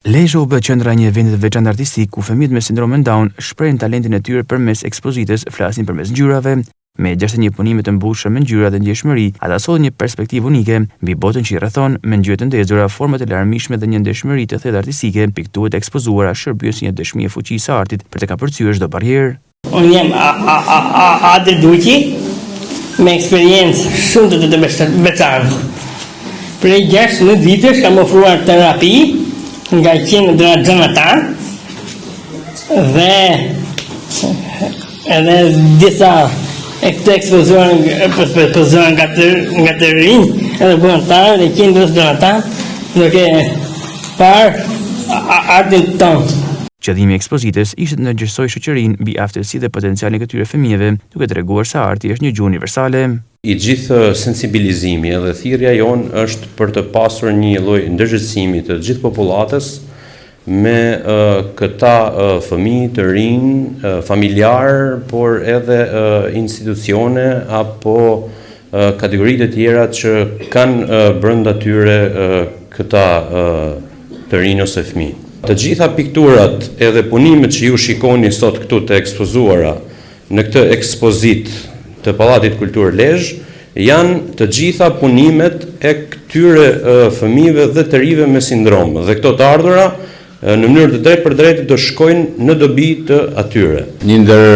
Lezhë u bë qendra e një eventi të veçantë artistik ku fëmijët me sindromin Down shprehin talentin e tyre përmes ekspozitës, flasin përmes ngjyrave. Me 61 punime të mbushura me ngjyra dhe ndjeshmëri, ata solën një perspektivë unike mbi botën që i rrethon, me ngjyrë të ndezura, format e larmishme dhe një ndeshmëri të thellë artistike. Pikturet e ekspozuara shërbyes si një dëshmi e fuqisë së artit për të kapërcyer çdo barrierë. Unë jam Adel Duqi, me eksperiencë shumë të veçantë. Prej 16 vitesh kam ofruar terapi nga qenë Jonathan dhe edhe disa këtë ekspozuar nga të rinj edhe vullnetarë dhe qendrës Jonathan duke parë artin tonë. Qëllimi i ekspozitës ishte të ndërgjegjësojë shoqërinë mbi aftësitë dhe potencialin e këtyre fëmijëve, duke treguar se arti është një gjuhë universale. I gjithë sensibilizimi edhe thirrja jon është për të pasur një lloj ndërgjegjësimi të gjithë popullatës me këta fëmijë të rinj, familjar, por edhe institucione apo kategoritë të tjera që kanë brenda tyre këta të rinj ose fëmijë. Të gjitha pikturat edhe punimet që ju shikoni sot këtu të ekspozuara në këtë ekspozitë të Pallatit Kulturë Lezhë janë të gjitha punimet e këtyre fëmijëve dhe të rinjve me sindrom. Dhe këto të ardhura në mënyrë të drejtë për drejtë do shkojnë në dobi të atyre. Një ndër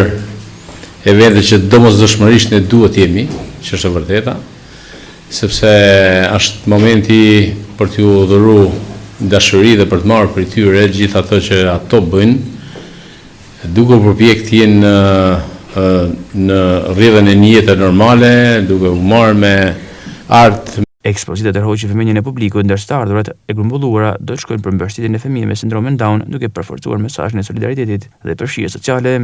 evente që domosdoshmërisht ne duhet jemi, që është e vërteta, sepse është momenti për t'ju dhuruar dashuri dhe për të marrë për tyre gjithë ato që ato bëjnë, duke u përpjekë të jenë në rrjedhën e një jete normale, duke u marrë me art. Ekspozita tërhoqi fëmijën e publikut, ndërsa të ardhurat e grumbulluara do të shkojnë për mbështetjen e fëmijëve me sindromin Down, duke përforcuar mesazhin e solidaritetit dhe përfshirjes sociale.